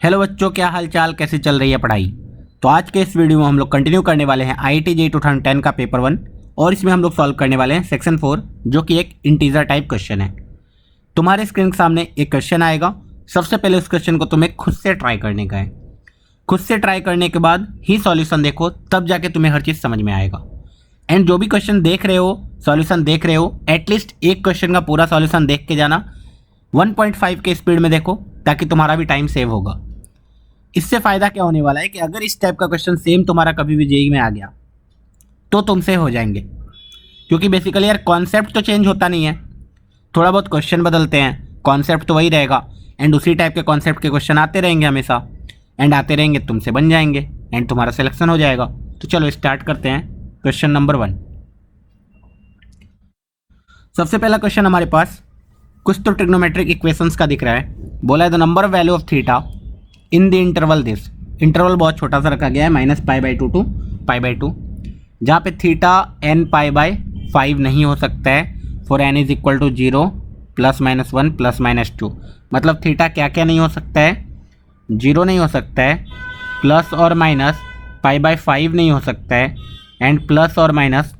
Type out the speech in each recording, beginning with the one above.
Hello बच्चों, क्या हाल चाल, कैसे चल रही है पढ़ाई। तो आज के इस वीडियो में हम लोग कंटिन्यू करने वाले हैं IIT JEE 2010 का पेपर 1 और इसमें हम लोग सॉल्व करने वाले हैं सेक्शन 4 जो कि एक इंटीजर टाइप क्वेश्चन है। तुम्हारे स्क्रीन के सामने एक क्वेश्चन आएगा। सबसे पहले उस क्वेश्चन को तुम्हें खुद से ट्राई करने का है। खुद से ट्राई करने के बाद ही सॉल्यूशन देखो, तब जाके तुम्हें हर चीज़ समझ में आएगा। एंड जो भी क्वेश्चन देख रहे हो, सॉल्यूशन देख रहे हो, एटलीस्ट एक क्वेश्चन का पूरा सॉल्यूशन देख के जाना। 1.5 के स्पीड में देखो ताकि तुम्हारा भी टाइम सेव होगा। इससे फ़ायदा क्या होने वाला है कि अगर इस टाइप का क्वेश्चन सेम तुम्हारा कभी भी जेईई में आ गया तो तुमसे हो जाएंगे, क्योंकि बेसिकली यार कॉन्सेप्ट तो चेंज होता नहीं है, थोड़ा बहुत क्वेश्चन बदलते हैं, कॉन्सेप्ट तो वही रहेगा। एंड उसी टाइप के कॉन्सेप्ट के क्वेश्चन आते रहेंगे हमेशा, एंड आते रहेंगे, तुमसे बन जाएंगे एंड तुम्हारा सिलेक्शन हो जाएगा। तो चलो स्टार्ट करते हैं। Question number 1। सबसे पहला क्वेश्चन हमारे पास कुछ तो ट्रिग्नोमेट्रिक इक्वेशंस का दिख रहा है। बोला है the number value of theta in the interval this. Interval बहुत छोटा सा रखा गया है, -π/2 टू π/2, जहाँ पे थीटा n π/5 नहीं हो सकता है। For n = 0 ±1 ±2। मतलब थीटा क्या क्या नहीं हो सकता है? 0 नहीं हो सकता है, प्लस और माइनस π/5 नहीं हो सकता है, एंड प्लस और माइनस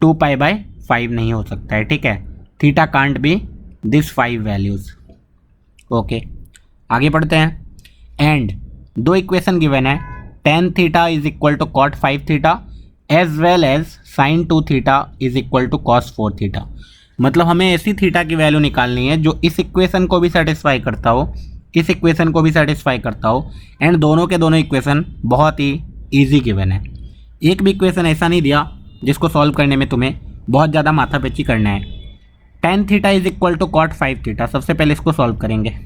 2π/5 नहीं हो सकता है। ठीक है, theta can't be this 5 values. Okay, आगे पढ़ते हैं। एंड दो इक्वेशन गिवन है, tan theta = cot 5 theta as well as sin 2 theta = cos 4 theta. मतलब हमें ऐसी थीटा की वैल्यू निकालनी है जो इस इक्वेशन को भी सेटिस्फाई करता हो, इस इक्वेशन को भी सेटिस्फाई करता हो, एंड दोनों के दोनों इक्वेशन बहुत ही ईजी गिवन है। एक भी इक्वेशन ऐसा नहीं दिया जिसको सॉल्व करने में तुम्हें बहुत ज़्यादा माथापेची करना है। tan थीटा = cot 5 थीटा, सबसे पहले इसको सॉल्व करेंगे।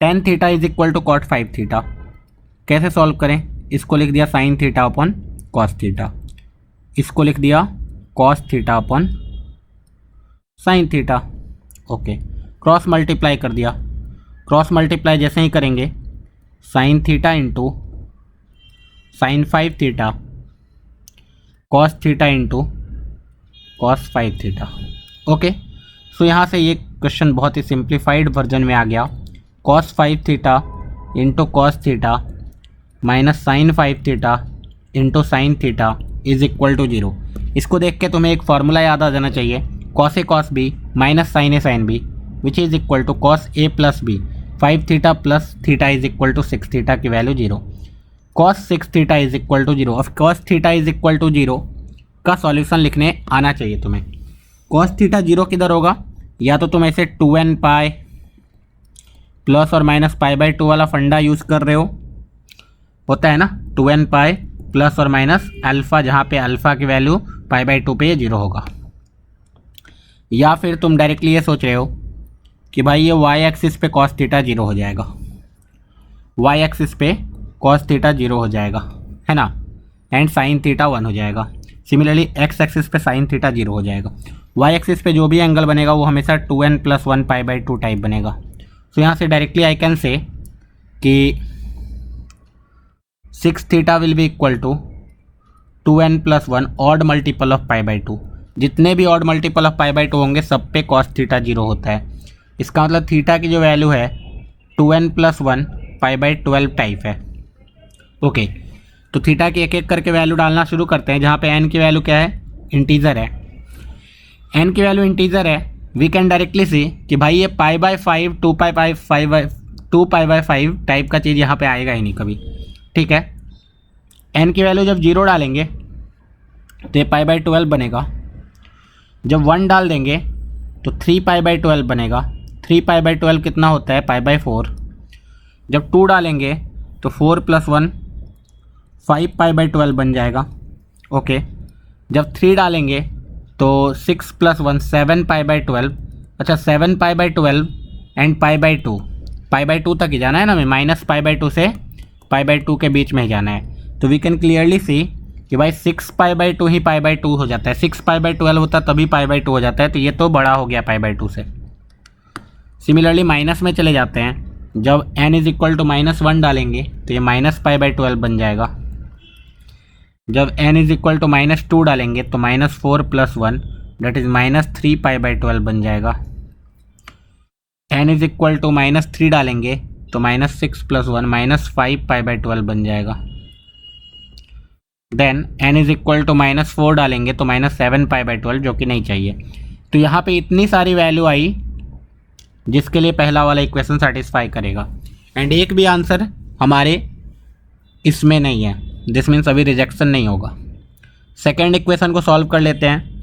tan थीटा = cot 5 थीटा कैसे सॉल्व करें? इसको लिख दिया sin theta upon cos theta, इसको लिख दिया cos theta upon sin theta. Okay, cross multiply कर दिया। क्रॉस मल्टीप्लाई जैसे ही करेंगे, sin theta into sin 5 theta cos theta into cos 5 theta. Okay, so यहाँ से ये क्वेश्चन बहुत ही सिंप्लीफाइड वर्जन में आ गया। cos 5 theta into cos theta minus sin 5 theta into sin theta = 0। इसको देख के तुम्हें एक फार्मूला याद आ जाना चाहिए, cos A cos B minus sin A sin B which is equal to cos A plus B। 5 theta plus theta = 6 theta की value 0। cos 6 theta = 0। अब cos थीटा = 0 का सॉल्यूशन लिखने आना चाहिए तुम्हें। cos थीटा 0 किधर होगा? या तो तुम ऐसे 2nπ प्लस और माइनस π/2 वाला फंडा यूज़ कर रहे हो, होता है ना, 2nπ प्लस और माइनस अल्फ़ा, जहाँ पे अल्फ़ा की वैल्यू π/2 पे 0 होगा। या फिर तुम डायरेक्टली ये सोच रहे हो कि भाई ये y एक्सिस पे cos थीटा 0 हो जाएगा, y एक्सिस पे cos थीटा 0 हो जाएगा, है ना, एंड sin थीटा 1 हो जाएगा। सिमिलरली x एक्सिस पे sin थीटा 0 हो जाएगा। y एक्सिस पे जो भी एंगल बनेगा वो हमेशा 2n + 1 π/2 टाइप बनेगा। तो यहाँ से डायरेक्टली आई कैन से कि 6 theta will be equal to 2n + 1 odd multiple of π/2। जितने भी ऑड मल्टीपल ऑफ π/2 होंगे सब पे cos थीटा 0 होता है। इसका मतलब थीटा की जो वैल्यू है 2n + 1 π/12 टाइप है। ओके, तो थीटा की एक एक करके वैल्यू डालना शुरू करते हैं। जहाँ पे n की वैल्यू क्या है? इंटीजर है। n की वैल्यू इंटीजर है, वी कैन डायरेक्टली सी कि भाई ये π/5 2π/5 टाइप का चीज़ यहाँ पे आएगा ही नहीं कभी। ठीक है, n की वैल्यू जब 0 डालेंगे तो ये π/12 बनेगा। जब 1 डाल देंगे तो 3π/12 बनेगा। 3π/12 कितना होता है? π/4। जब 2 डालेंगे तो 4 + 1 5π/12 बन जाएगा। ओके, जब 3 डालेंगे तो 6 + 1 7π/12। अच्छा, 7π/12 एंड π/2, π/2 तक ही जाना है ना, हमें माइनस π/2 से π/2 के बीच में ही जाना है। तो वी कैन क्लियरली सी कि भाई 6π/2 ही π/2 हो जाता है। 6π/12 होता तभी π/2 हो जाता है, तो ये तो बड़ा हो गया π/2 से। सिमिलरली माइनस में चले जाते हैं, जब n = -1 डालेंगे तो ये -π/12 बन जाएगा। जब n = -2 डालेंगे तो -4 + 1 डेट इज़ -3π/12 बन जाएगा। n = -3 डालेंगे तो -6 + 1 -5 π/12 बन जाएगा। Then n is equal to -4 डालेंगे तो -7 π/12 जो कि नहीं चाहिए। तो यहाँ पे इतनी सारी वैल्यू आई जिसके लिए पहला वाला इक्वेशन सेटिस्फाई करेगा। एंड एक भी आंसर हमारे इसमें नहीं है, दिस मीन्स अभी रिजेक्शन नहीं होगा। सेकेंड इक्वेशन को सॉल्व कर लेते हैं।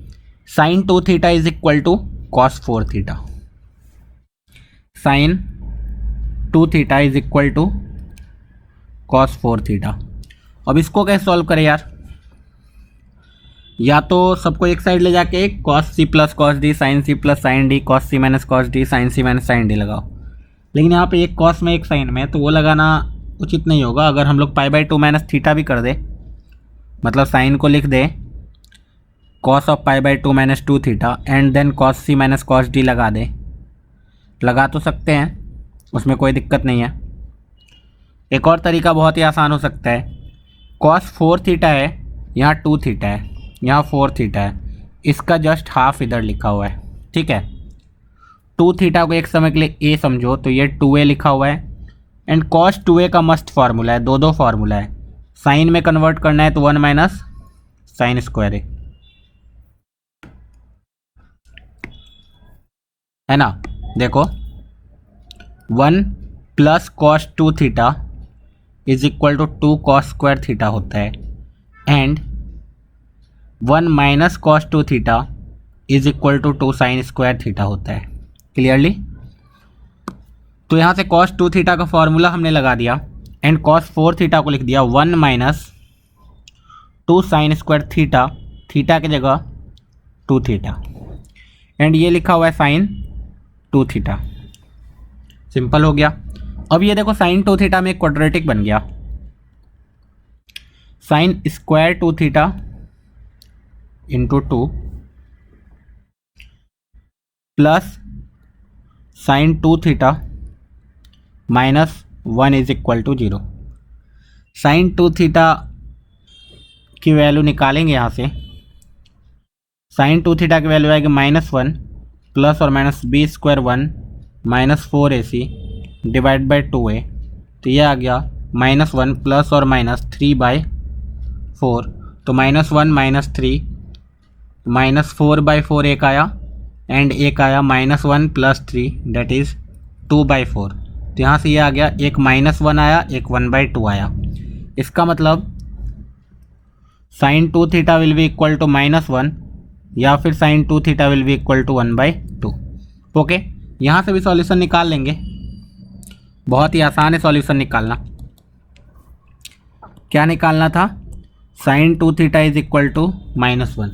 sin 2θ is equal to cos 4θ। sin 2θ is equal to cos 4θ। अब इसको कैसे सॉल्व करें यार? या तो सबको एक साइड ले जाके cos c plus cos d sin c plus sin d cos c minus cos d sin c minus sin d लगाओ, लेकिन यहाँ पे एक cos में एक sin में, तो वो लगाना उचित नहीं होगा। अगर हम लोग π/2 माइनस थीटा भी कर दे, मतलब साइन को लिख दे cos of π/2 minus 2θ and then cos c minus cos d लगा दे, लगा तो सकते हैं, उसमें कोई दिक्कत नहीं है। एक और तरीका बहुत ही आसान हो सकता है, cos 4θ है, यहाँ 2θ है, यहाँ 4θ है, इसका जस्ट हाफ इधर लिखा हुआ है, ठीक है। 2θ को एक समय के लिए a समझो तो ये 2a लिखा हुआ है। एंड cos 2a का मस्त फार्मूला है, दो फार्मूला है। साइन में कन्वर्ट करना है तो 1 माइनस साइन स्क्वायर है ना। देखो 1 plus cos 2θ is equal to 2 cos square theta होता है, and 1 minus cos 2θ is equal to 2 sine square theta होता है। क्लियरली? तो यहाँ से cos 2θ का फॉर्मूला हमने लगा दिया एंड cos 4θ को लिख दिया 1 minus 2 sine square theta, theta की जगह 2θ, एंड ये लिखा हुआ है साइन 2θ। सिंपल हो गया। अब ये देखो साइन 2θ में एक क्वाड्रेटिक बन गया, sine square 2θ into 2 plus sine 2θ minus 1 is equal to 0। Sine 2θ की वैल्यू निकालेंगे यहाँ से, साइन 2θ की वैल्यू आएगी -1 प्लस और minus b square 1 minus 4ac divide by 2a, तो ये आ गया -1 प्लस और माइनस 3/4, तो -1 माइनस 3 -4/4 एक आया एंड एक आया -1 प्लस 3 डेट इज़ 2/4। तो यहाँ से ये आ गया, एक -1 आया, एक 1/2 आया। इसका मतलब sine 2θ will be equal to -1 या फिर sine 2θ will be equal to 1/2। Okay, यहाँ से भी सॉल्यूशन निकाल लेंगे, बहुत ही आसान है सॉल्यूशन निकालना। क्या निकालना था? साइन 2θ इज इक्वल टू -1,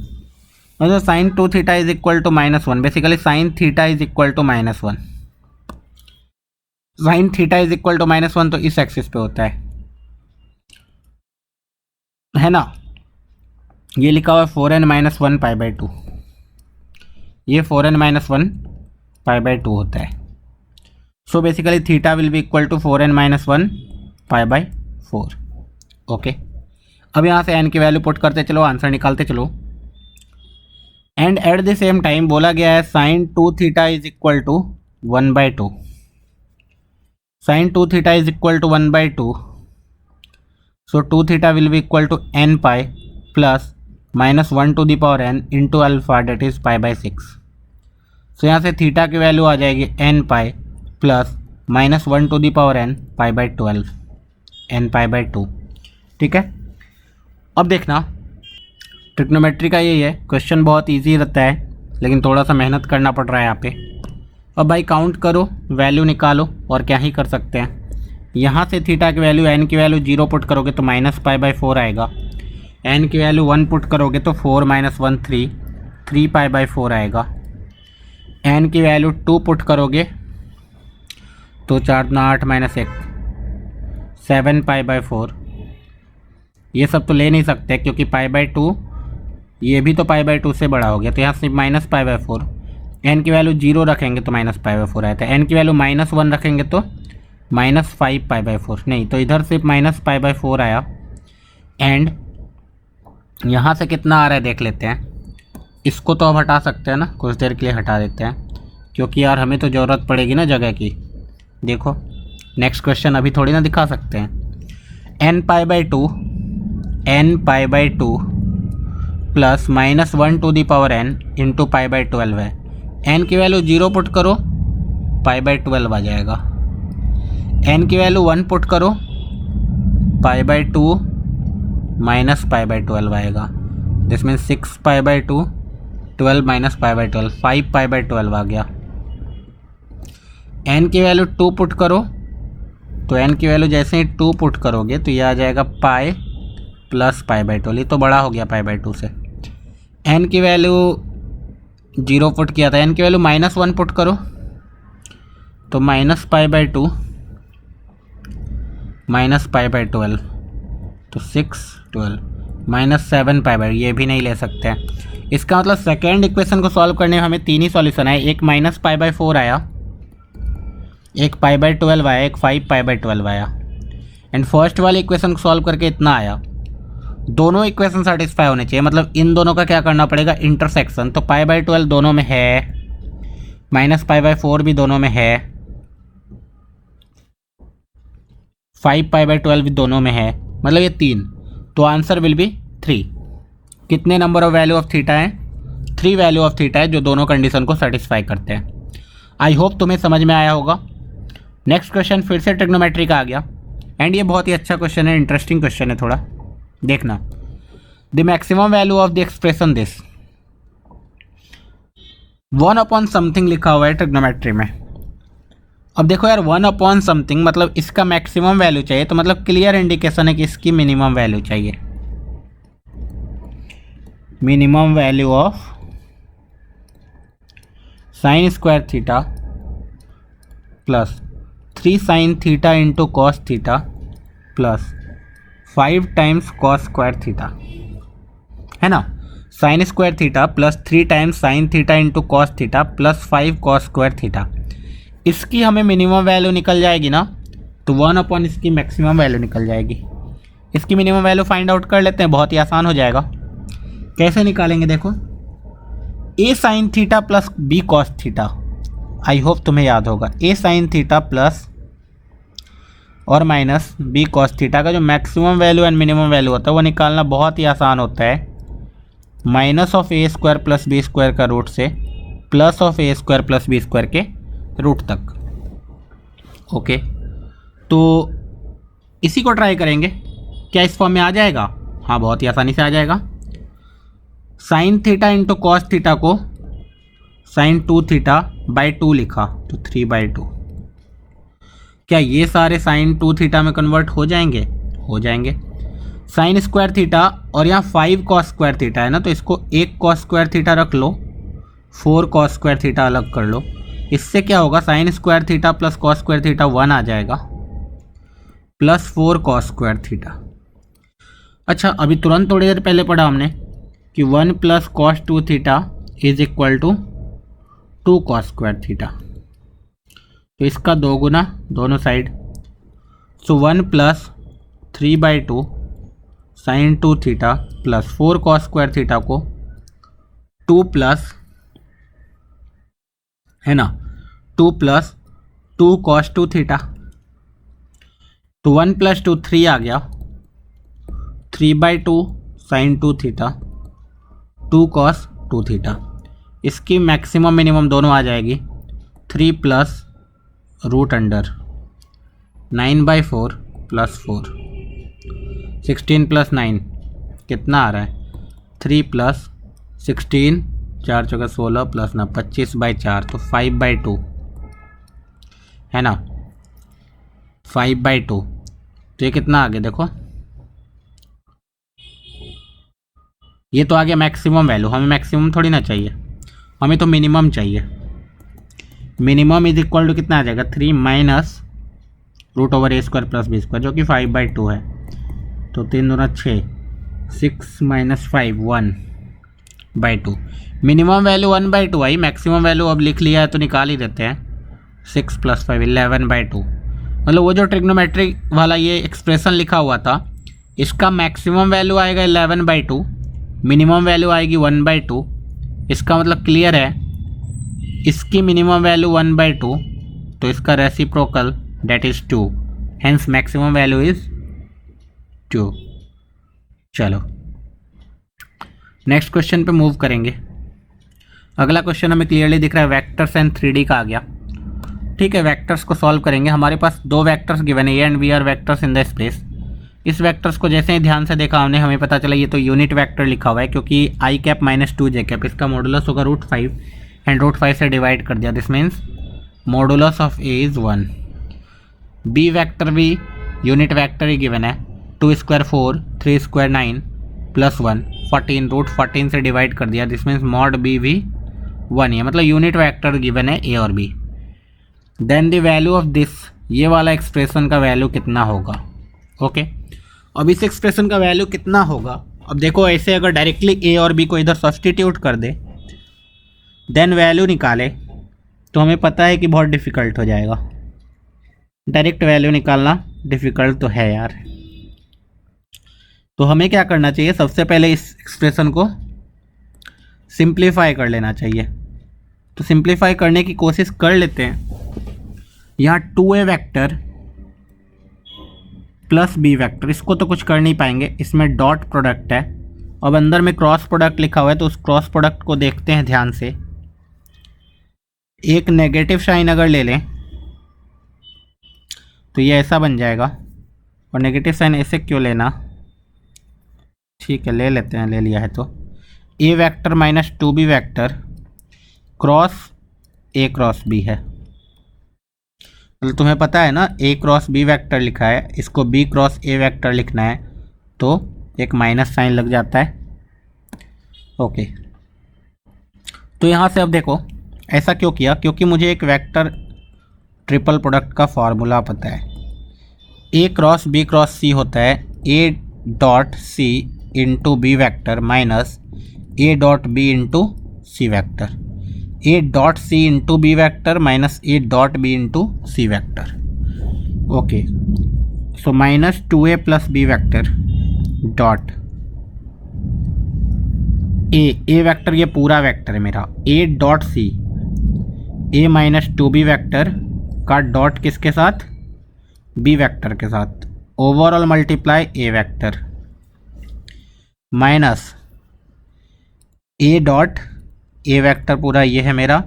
मतलब sine 2θ is equal to -1, basically sine theta is equal to -1। Sine theta is equal to -1 तो इस एक्सिस पे होता है ना। ये लिखा हुआ है 4n - 1 π/2, ये 4n - 1 π/2 होता है। So basically theta will be equal to 4n - 1 π/4। Okay, अब यहाँ से n की वैल्यू पुट करते चलो, आंसर निकालते चलो। And at the same time बोला गया है sine 2θ is equal to 1/2, sine 2θ is equal to 1/2, so 2θ will be equal to n pi plus -1 to the power n into alpha that is π/6। So यहाँ से थीटा की value आ जाएगी n pi plus -1 to the power n π/12, n π/2। ठीक है, अब देखना ट्रिग्नोमेट्री का यही है, क्वेश्चन बहुत इजी रहता है लेकिन थोड़ा सा मेहनत करना पड़ रहा है यहाँ पे। अब भाई काउंट करो, वैल्यू निकालो, और क्या ही कर सकते हैं। यहाँ से थीटा की वैल्यू, n की वैल्यू 0 पुट करोगे तो -π/4 आएगा, n की वैल्यू 1 पुट करोगे तो 4 - 1 3π/4 आएगा, n की वैल्यू 2 पुट करोगे तो 4 × 8 - 1 7π/4। ये सब तो ले नहीं सकते क्योंकि π/2, ये भी तो π/2 से बड़ा हो गया, तो यहाँ सिर्फ -π/4। n की वैल्यू 0 रखेंगे तो -π/4 आया था, n की वैल्यू -1 रखेंगे तो -5π/4, नहीं तो इधर सिर्फ -π/4 आया। एंड यहाँ से कितना आ रहा है देख लेते हैं। इसको तो अब हटा सकते हैं ना, कुछ देर के लिए हटा देते हैं क्योंकि यार हमें तो ज़रूरत पड़ेगी ना जगह की। देखो नेक्स्ट क्वेश्चन अभी थोड़ी ना दिखा सकते हैं। n π/2 plus -1 to the power n into π/12 है। n की वैल्यू 0 पुट करो, π/12 आ जाएगा। n की वैल्यू 1 पुट करो, π/2 माइनस π/12 आएगा। दिस मीन्स 6π/2, 12 माइनस π/12, 5π/12 आ गया। n की वैल्यू 2 पुट करो, तो n की वैल्यू जैसे ही 2 पुट करोगे तो ये आ जाएगा पाई प्लस π/12। ये तो बड़ा हो गया π/2 से। n की वैल्यू 0 पुट किया था, n की वैल्यू -1 पुट करो, तो माइनस π/2 माइनस π/12, तो 6, 12 -7π/, ये भी नहीं ले सकते हैं। इसका मतलब सेकेंड इक्वेशन को सॉल्व करने में हमें 3 ही सॉल्यूशन आए। एक -π/4 आया, एक π/12 आया, एक 5π/12 आया। एंड फर्स्ट वाले इक्वेशन को सॉल्व करके इतना आया। दोनों इक्वेशन सेटिस्फाई होने चाहिए, मतलब इन दोनों का क्या करना पड़ेगा, इंटरसेक्शन। तो π/12 दोनों में है, -π/4 भी दोनों में है, 5π/12 भी दोनों में है, मतलब ये 3। तो आंसर विल बी 3। कितने number of value of theta हैं? 3 वैल्यू ऑफ थीटा है जो दोनों कंडीशन को सेटिस्फाई करते हैं। आई होप तुम्हें समझ में आया होगा। नेक्स्ट क्वेश्चन फिर से ट्रिग्नोमेट्री का आ गया, एंड ये बहुत ही अच्छा क्वेश्चन है, इंटरेस्टिंग क्वेश्चन है थोड़ा, देखना। The maximum value of the expression this 1 something लिखा हुआ है ट्रिग्नोमेट्री में। अब देखो यार 1 समथिंग मतलब इसका मैक्सिमम वैल्यू चाहिए, तो मतलब क्लियर इंडिकेशन है कि इसकी मिनिमम वैल्यू चाहिए। Minimum value of sine square theta plus 3 sine theta into cos theta plus 5 times cos square theta, है ना। Sign square theta plus 3 times sine theta into cos theta plus 5 cos square theta. इसकी हमें minimum value निकल जाएगी ना, तो 1 इसकी maximum value निकल जाएगी। इसकी मिनिमम वैल्यू फाइंड आउट कर लेते हैं, बहुत ही आसान हो जाएगा। कैसे निकालेंगे देखो, a sine theta plus b cos theta, I hope तुम्हें याद होगा। a साइन थीटा प्लस और माइनस b कॉस थीटा का जो maximum value and minimum value होता है वो निकालना बहुत ही आसान होता है। Minus of a square plus b square का रूट से plus of a square plus b square के रूट तक। ओके, तो इसी को ट्राई करेंगे। क्या इस फॉर्म में आ जाएगा? हाँ, बहुत ही आसानी से आ जाएगा। Sine theta into cos theta को साइन 2 थीटा बाई 2 लिखा, तो 3/2। क्या ये सारे साइन 2 थीटा में कन्वर्ट हो जाएंगे? हो जाएंगे। साइन स्क्वायर थीटा और यहाँ 5 कॉस स्क्वायर थीटा है ना, तो इसको 1 कॉस स्क्वायर थीटा रख लो, 4 कॉस स्क्वायर थीटा अलग कर लो। इससे क्या होगा, sign square theta plus cos square theta 1 आ जाएगा, प्लस 4 कॉस स्क्वायर थीटा। अच्छा, अभी तुरंत थोड़ी देर पहले पढ़ा हमने कि 1 plus cos 2 theta is equal to 2 cos square theta. तो इसका 2 गुना दोनों side, so 1 plus 3/2 sine 2 theta plus 4 cos square theta को 2 प्लस, है ना, 2 प्लस 2 कॉस 2 थीटा। तो 1 प्लस 2 3 आ गया, 3/2 साइन 2 थीटा 2 कॉस 2 थीटा। इसकी मैक्सिमम मिनिमम दोनों आ जाएगी, 3 plus root under 9/4 plus 4, 16 plus 9 कितना आ रहा है, 3 प्लस 16, 4 चौका 16 प्लस 9 25/4, तो 5/2, है ना, 5/2। तो ये कितना आ गया देखो, ये तो आ गया मैक्सिमम वैल्यू। हमें मैक्सिमम थोड़ी ना चाहिए, हमें तो मिनिमम चाहिए। मिनिमम इज इक्वल टू कितना आ जाएगा, 3 minus root over a square plus b square, जो कि 5/2 है। तो 3 दूना 6, 6 माइनस 5 1/2। मिनिमम वैल्यू 1/2 आई, मैक्सिमम वैल्यू अब लिख लिया है तो निकाल ही देते हैं। 6 + 5 11/2, मतलब वो जो ट्रिग्नोमेट्री वाला ये एक्सप्रेशन लिखा हुआ था, इसका मैक्सिमम वैल्यू आएगा 11/2, मिनिमम वैल्यू आएगी 1/2। इसका मतलब क्लियर है, इसकी मिनिमम वैल्यू 1/2, तो इसका reciprocal that is 2, hence maximum value is 2। चलो नेक्स्ट क्वेश्चन पे मूव करेंगे। अगला क्वेश्चन हमें क्लियरली दिख रहा है, वेक्टर्स एंड 3D का आ गया। ठीक है, वेक्टर्स को सॉल्व करेंगे। हमारे पास दो वेक्टर्स गिवन है, A and B are vectors in the space. इस वेक्टर्स को जैसे ही ध्यान से देखा हमने, हमें पता चला ये तो यूनिट वेक्टर लिखा हुआ है, क्योंकि I cap minus 2 J cap, इसका मॉडुलस होगा √5 एंड √5 से डिवाइड कर दिया। This means modulus of A is 1। B vector भी यूनिट वेक्टर ही गिवन है, 2 स्क्वायर 4, 3 स्क्वायर 9 प्लस 1 14, √14 से डिवाइड कर दिया। दिस मीन्स मॉड बी भी 1 ही है, मतलब यूनिट वेक्टर गिवन है ए और B. Then the value of this, ये वाला एक्सप्रेशन का वैल्यू कितना होगा। ओके, अब इस एक्सप्रेशन का वैल्यू कितना होगा। अब देखो ऐसे अगर डायरेक्टली ए और बी को इधर सब्स्टिट्यूट कर दे, देन वैल्यू निकाले, तो हमें पता है कि बहुत डिफ़िकल्ट हो जाएगा। डायरेक्ट वैल्यू निकालना डिफ़िकल्ट तो है यार। तो हमें क्या करना चाहिए, सबसे पहले इस एक्सप्रेशन को सिंप्लीफाई कर लेना चाहिए। तो सिंप्लीफाई करने की कोशिश कर लेते हैं। यहाँ 2a vector plus B vector, इसको तो कुछ कर नहीं पाएंगे, इसमें डॉट प्रोडक्ट है। अब अंदर में क्रॉस प्रोडक्ट लिखा हुआ है, तो उस क्रॉस प्रोडक्ट को देखते हैं ध्यान से। एक नेगेटिव साइन अगर ले लें तो ये ऐसा बन जाएगा, और नेगेटिव साइन ऐसे क्यों लेना, ठीक है ले लेते हैं, ले लिया है। तो a vector minus 2b vector cross a cross b है। तो तुम्हें पता है ना, ए क्रॉस बी वेक्टर लिखा है, इसको बी क्रॉस ए वेक्टर लिखना है तो एक माइनस साइन लग जाता है। ओके, तो यहाँ से अब देखो ऐसा क्यों किया, क्योंकि मुझे एक वेक्टर ट्रिपल प्रोडक्ट का फॉर्मूला पता है। ए क्रॉस सी होता है A dot C into B vector minus A dot B into C vector. A dot C into B vector minus A dot B into C vector. Okay, so minus 2a plus B vector dot A vector, ये पूरा vector है मेरा, A dot C, A minus 2b vector का dot किसके साथ, B vector के साथ, overall multiply A vector minus A dot A vector पूरा ये है मेरा,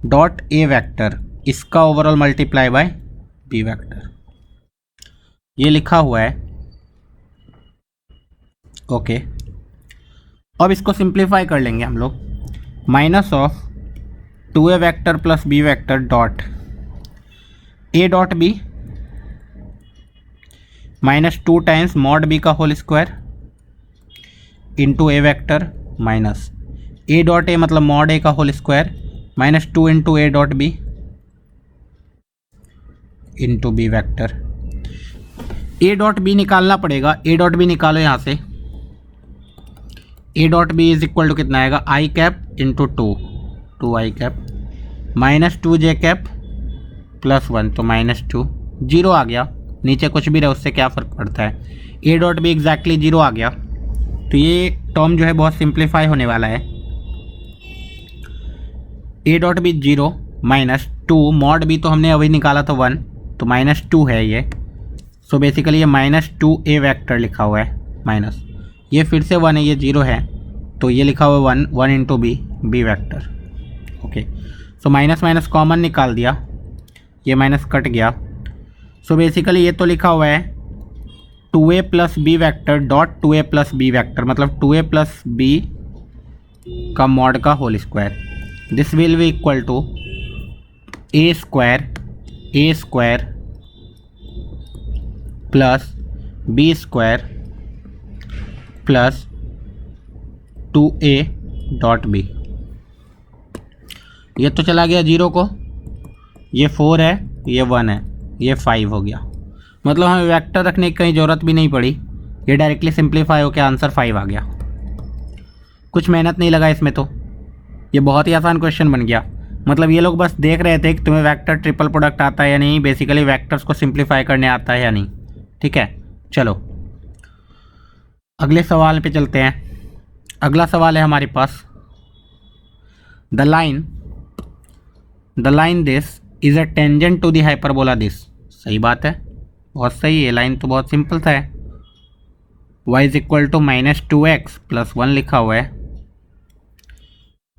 डॉट ए वेक्टर, इसका overall multiply by B vector, ये लिखा हुआ है। ओके, अब इसको सिंप्लीफाई कर लेंगे हम लोग। Minus of 2a vector plus B vector dot a dot b minus 2 times mod b का whole square into a vector minus A dot a मतलब मॉड ए का whole square minus 2 into a dot B into B vector. A dot b निकालना पड़ेगा, a dot b निकालो यहाँ से। A dot b is equal to कितना आएगा, i cap into 2 i cap minus 2 J cap plus 1, तो minus 2, 0 आ गया। नीचे कुछ भी रहे उससे क्या फ़र्क पड़ता है, ए डॉट बी एग्जैक्टली 0 आ गया। तो ये टर्म जो है बहुत सिंप्लीफाई होने वाला है। A dot B 0 minus 2 mod B तो हमने अभी निकाला था 1, तो माइनस 2 है ये। सो बेसिकली ये माइनस 2a वेक्टर लिखा हुआ है, माइनस ये फिर से 1 है, ये 0 है, तो ये लिखा हुआ है 1 into B vector. Okay, so minus minus common निकाल दिया, ये माइनस कट गया। सो बेसिकली ये तो लिखा हुआ है 2a plus B vector dot 2a plus B vector, मतलब 2a प्लस बी का मॉड का whole square. This will be equal to A square plus B square plus 2a dot B. ये तो चला गया 0 को, ये 4 है, ये 1 है, ये 5 हो गया। मतलब हमें वेक्टर रखने की कहीं ज़रूरत भी नहीं पड़ी, ये डायरेक्टली सिंप्लीफाई होकर आंसर 5 आ गया। कुछ मेहनत नहीं लगा इसमें, तो ये बहुत ही आसान क्वेश्चन बन गया। मतलब ये लोग बस देख रहे थे कि तुम्हें वेक्टर ट्रिपल प्रोडक्ट आता है या नहीं, बेसिकली वेक्टर्स को सिंप्लीफाई करने आता है या नहीं। ठीक है, चलो अगले सवाल पे चलते हैं। अगला सवाल है हमारे पास, the line this is a tangent to the hyperbola this. सही बात है, बहुत सही। ये लाइन तो बहुत सिंपल सा है। y is equal to -2x plus 1 लिखा हुआ है।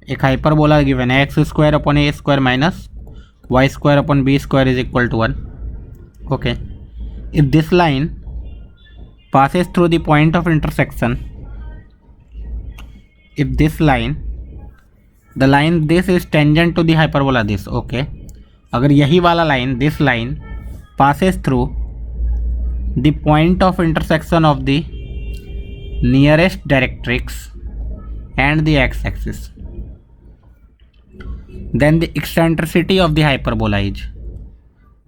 एक हाइपरबोला गिवन है X square upon A square minus Y square upon B square is equal to 1। Okay, if this line passes through the point of intersection, if this line, the line this is tangent to the hyperbola this, okay, अगर यही वाला line this line passes through the point of intersection of the nearest directrix and the x-axis, then the eccentricity of the hyperbola is,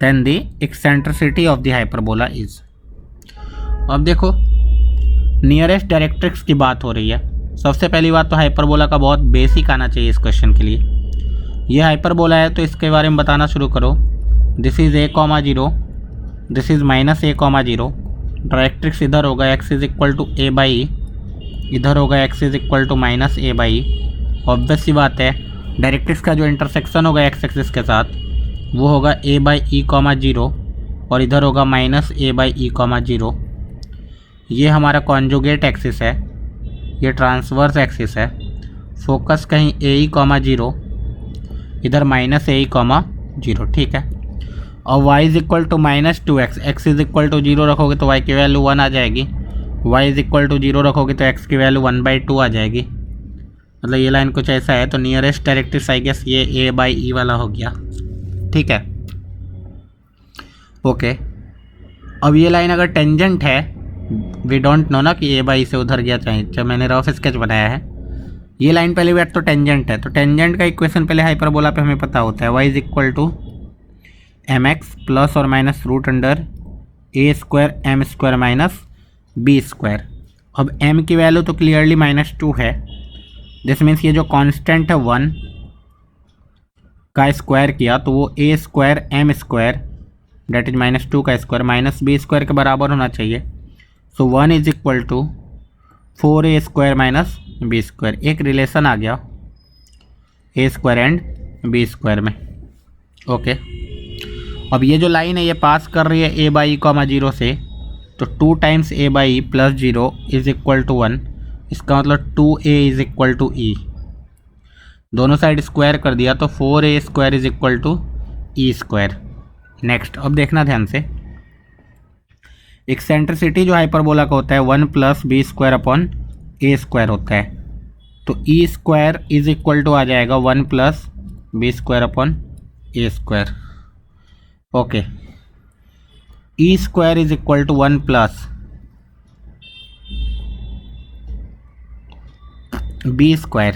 then the eccentricity of the hyperbola is। अब देखो nearest directrix की बात हो रही है। सबसे पहली बात तो हाइपरबोला का बहुत बेसिक आना चाहिए इस क्वेश्चन के लिए। ये हाइपरबोला है तो इसके बारे में बताना शुरू करो। This is a,0, this is -a,0। Directrix इधर होगा x is equal to a by, इधर होगा x is equal to -a by. Obvious सी बात है, डायरेक्ट्रिक्स का जो इंटरसेक्शन होगा x एक्सिस के साथ वो होगा a बाई e, 0 और इधर होगा -a बाई e, 0। ये हमारा कॉन्जुगेट एक्सिस है, ये ट्रांसवर्स एक्सिस है। फोकस कहीं a, 0, इधर -a, 0, ठीक है। और y is equal to -2x, x is equal to 0 रखोगे तो y की वैल्यू 1 आ जाएगी, y इज इक्वल टू 0 रखोगे तो x की वैल्यू 1/2 आ जाएगी। मतलब ये लाइन कुछ ऐसा है। तो नियरेस्ट डायरेक्ट्रिक्स आई गेस ये a बाई ई वाला हो गया, ठीक है। ओके, अब ये लाइन अगर टेंजेंट है, वी डोंट नो ना कि ए बाई से उधर गया चाहे, जब मैंने रफ स्केच बनाया है। ये लाइन पहली बात तो टेंजेंट है, तो टेंजेंट का इक्वेशन पहले हाइपरबोला पे हमें पता होता है। y is equal to mx plus और minus root under a square m square minus b square. अब m की वैल्यू तो क्लियरली -2 है, दिस मीन्स ये जो कांस्टेंट है 1 का स्क्वायर किया तो वो a square m square that is -2 का स्क्वायर माइनस b स्क्वायर के बराबर होना चाहिए। So 1 is equal to 4a square minus B square. एक रिलेशन आ गया a square and b square में। ओके, अब ये जो लाइन है ये पास कर रही है a बाई ई, 0 से, तो 2 times a by E plus 0 is equal to 1। इसका मतलब 2a इज इक्वल टू ई। दोनों साइड स्क्वायर कर दिया तो 4a square is equal to E square. Next, अब देखना ध्यान से, एक्सेंट्रिसिटी जो हाइपरबोला का होता है 1 plus B square upon A square होता है। तो E square is equal to आ जाएगा 1 plus B square upon A square. Okay, E square is equal to 1 plus B square.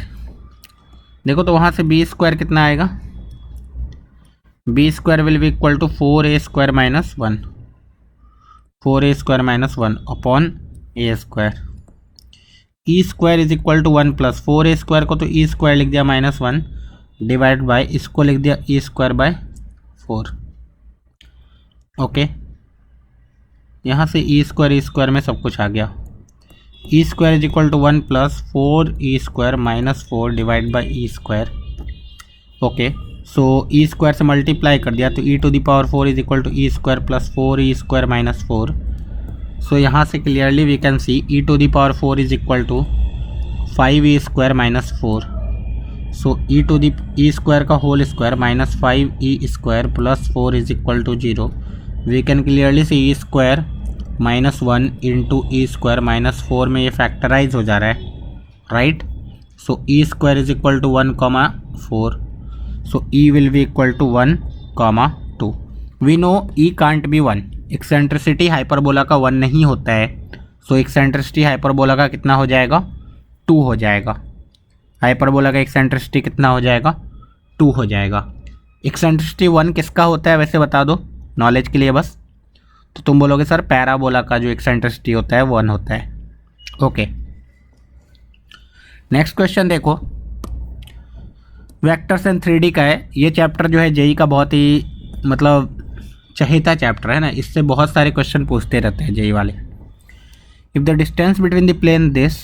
देखो तो वहाँ से बी स्क्वायर कितना आएगा, B square will be equal to 4a square minus 1, 4a square minus 1 upon A square. E square is equal to 1 plus 4a square को तो E square लिख दिया -1 डिवाइड बाय इसको लिख दिया ई स्क्वायर बाय 4। ओके, यहाँ से E square में सब कुछ आ गया। E square is equal to 1 plus 4e square minus 4 divide by e square. Okay, so e square से मल्टीप्लाई कर दिया तो e to the power 4 is equal to E square plus 4e square minus 4। So यहाँ से clearly we can see e to the power 4 is equal to 5e square minus 4। So e to the e square का whole square minus 5e square plus 4 is equal to 0। We can clearly see e square -1 into e square minus 4 में ये factorise हो जा रहा है, right. So e square is equal to 1, 4। So E will be equal to 1, 2. We know E can't be 1. Eccentricity hyperbola का 1 नहीं होता है। सो एक्सेंट्रिसिटी हाइपरबोला का कितना हो जाएगा, 2 हो जाएगा। हाइपरबोला का एक्सेंट्रिसिटी कितना हो जाएगा, 2 हो जाएगा। एक्सेंट्रिसिटी 1 किसका होता है वैसे बता दो नॉलेज के लिए बस। तो तुम बोलोगे सर पैराबोला का जो एक्सेंट्रिसिटी होता है 1 होता है। ओके, नेक्स्ट क्वेश्चन देखो, वेक्टर्स एंड 3D का है। ये चैप्टर जो है जेई का बहुत ही मतलब चहेता चैप्टर है ना, इससे बहुत सारे क्वेश्चन पूछते रहते हैं जेई वाले। If the distance between the plane this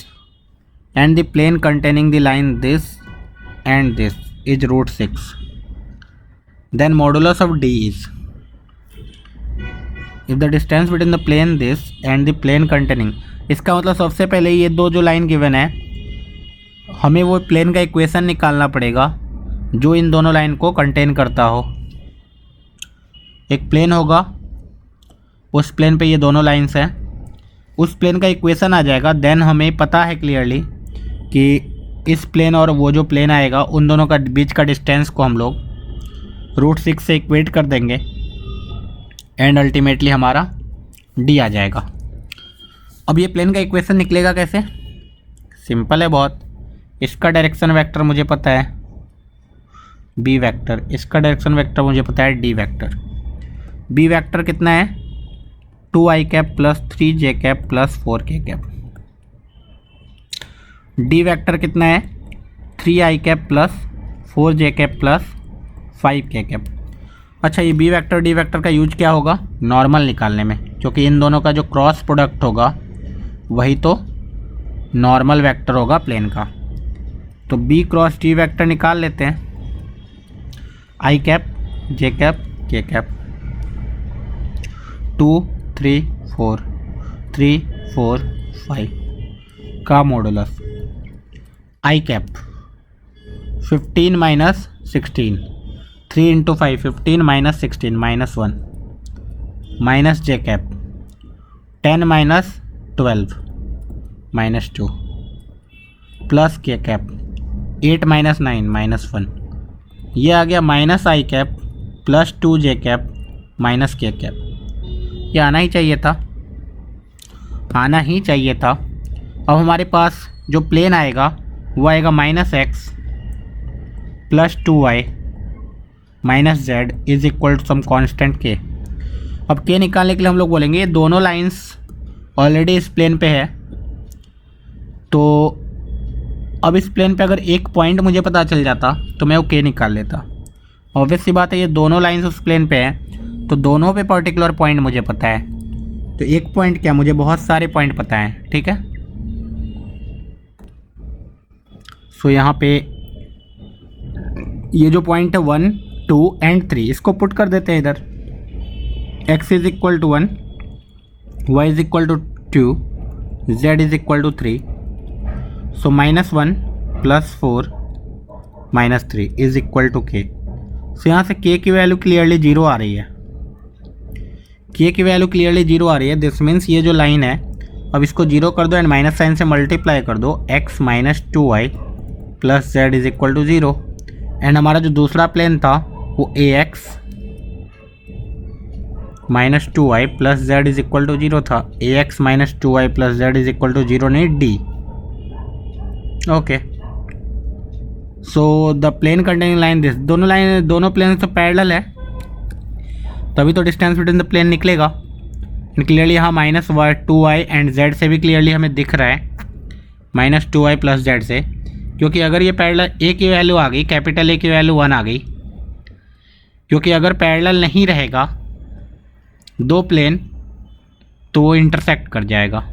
and the plane containing the line this and this is √6, then modulus of d is. If the distance between the plane this and the plane containing, इसका मतलब सबसे पहले ये दो जो line given है हमें वो प्लेन का इक्वेशन निकालना पड़ेगा जो इन दोनों लाइन को कंटेन करता हो। एक प्लेन होगा, उस प्लेन पे ये दोनों लाइंस हैं, उस प्लेन का इक्वेशन आ जाएगा। देन हमें पता है क्लियरली कि इस प्लेन और वो जो प्लेन आएगा उन दोनों का बीच का डिस्टेंस को हम लोग √6 से इक्वेट कर देंगे एंड अल्टीमेटली हमारा डी आ जाएगा। अब ये प्लेन का इक्वेशन निकलेगा कैसे? सिंपल है बहुत। इसका डायरेक्शन वेक्टर मुझे पता है बी वेक्टर, इसका डायरेक्शन वेक्टर मुझे पता है डी वेक्टर। बी वेक्टर कितना है? 2i cap plus 3j cap plus 4k cap. D vector कितना है? 3i cap plus 4j cap plus 5k cap. अच्छा, ये बी वेक्टर डी वेक्टर का यूज क्या होगा? नॉर्मल निकालने में, क्योंकि इन दोनों का जो क्रॉस प्रोडक्ट होगा वही तो नॉर्मल वेक्टर होगा प्लेन का। तो बी क्रॉस डी वेक्टर निकाल लेते हैं। I cap j cap k cap 2 3 4 3 4 5 का modulus i cap 15 minus 16, 3 into 5 15 minus 16 -1 minus j cap 10 minus 12 -2 plus k cap 8 minus 9 -1। ये आ गया minus i cap plus 2 J cap minus k cap. ये आना ही चाहिए था, आना ही चाहिए था। अब हमारे पास जो प्लेन आएगा वो आएगा -x plus 2y minus z is equal to some constant k। अब k निकालने के लिए हम लोग बोलेंगे ये दोनों लाइंस ऑलरेडी इस प्लेन पे है, तो अब इस प्लेन पे अगर एक पॉइंट मुझे पता चल जाता तो मैं वो k निकाल लेता। ऑब्वियस सी बात है, ये दोनों लाइंस उस प्लेन पे हैं तो दोनों पे पर्टिकुलर पॉइंट मुझे पता है। तो एक पॉइंट क्या, मुझे बहुत सारे पॉइंट पता हैं, ठीक है। सो यहाँ पे ये जो पॉइंट है 1 2 एंड 3 इसको पुट कर देते हैं इधर। x is equal to 1, y is equal to 2, z is equal to 3। So -1 plus 4 minus 3 is equal to k। So यहाँ से k की वैल्यू क्लियरली 0 आ रही है, k की वैल्यू क्लियरली 0 आ रही है। दिस मीन्स ये जो लाइन है अब इसको 0 कर दो एंड माइनस साइन से मल्टीप्लाई कर दो, x minus 2y plus z is equal to 0। And हमारा जो दूसरा प्लेन था वो ax minus 2y plus z is equal to 0 था। ax minus 2y plus z is equal to 0 नहीं d। Okay, so the plane containing line this, दोनों plane तो parallel है तभी तो डिस्टेंस बिटवीन द प्लेन निकलेगा। क्लियरली यहाँ -2y and z से भी क्लियरली हमें दिख रहा है -2y प्लस z से, क्योंकि अगर ये पैरेलल a की वैल्यू आ गई, कैपिटल A की वैल्यू 1 आ गई, क्योंकि अगर पैरेलल नहीं रहेगा दो प्लेन तो वो इंटरसेक्ट कर जाएगा।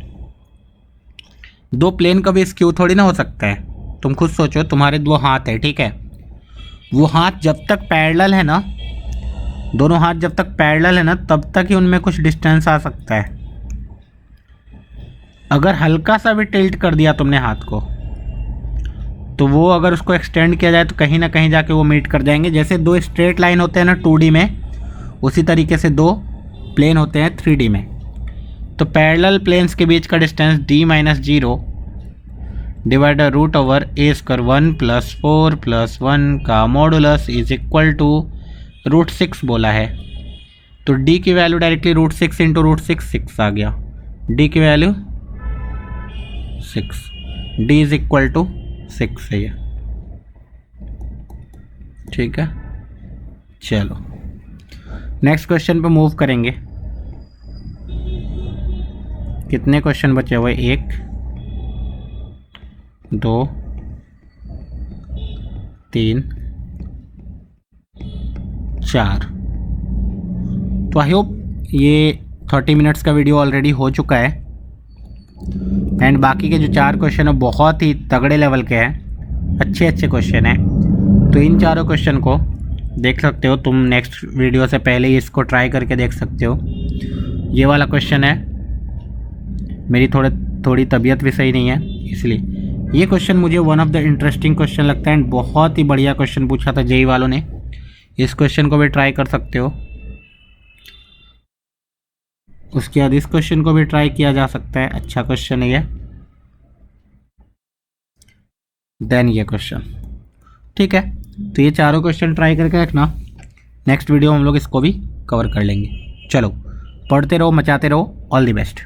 दो प्लेन कभी स्क्यू थोड़ी ना हो सकता है। तुम खुद सोचो, तुम्हारे दो हाथ है, ठीक है, वो हाथ जब तक पैरेलल है ना, दोनों हाथ जब तक पैरेलल है ना तब तक ही उनमें कुछ डिस्टेंस आ सकता है। अगर हल्का सा भी टिल्ट कर दिया तुमने हाथ को तो वो अगर उसको एक्सटेंड किया जाए तो कहीं ना कहीं जाके वो मीट कर जाएंगे। जैसे दो स्ट्रेट लाइन होते हैं ना 2D में, उसी तरीके से दो प्लेन होते हैं 3D में। तो पैरेलल प्लेन्स के बीच का distance d minus 0 divided root over a square 1 plus 4 plus 1 का मॉडुलस इज इक्वल टू √6 बोला है। तो d की वैल्यू डायरेक्टली √6 इंटू √6 6 आ गया। d की value 6, d is equal to 6 है ये, ठीक है। चलो नेक्स्ट क्वेश्चन पे मूव करेंगे। कितने क्वेश्चन बचे हुए? 1 2 3 4। तो आई होप ये 30 मिनट्स का वीडियो ऑलरेडी हो चुका है एंड बाकी के जो 4 क्वेश्चन है बहुत ही तगड़े लेवल के हैं, अच्छे क्वेश्चन हैं। तो इन चारों क्वेश्चन को देख सकते हो तुम, नेक्स्ट वीडियो से पहले ही इसको ट्राई करके देख सकते हो। ये वाला क्वेश्चन है, मेरी थोड़ी तबीयत भी सही नहीं है इसलिए। ये क्वेश्चन मुझे one of the interesting question लगता है एंड बहुत ही बढ़िया क्वेश्चन पूछा था जेई वालों ने। इस क्वेश्चन को भी ट्राई कर सकते हो। उसके बाद इस क्वेश्चन को भी ट्राई किया जा सकता है, अच्छा क्वेश्चन है ये। देन ये क्वेश्चन, ठीक है। तो ये चारों क्वेश्चन ट्राई करके रखना, नेक्स्ट वीडियो हम लोग इसको भी कवर कर लेंगे। चलो पढ़ते रहो, मचाते रहो, ऑल द बेस्ट।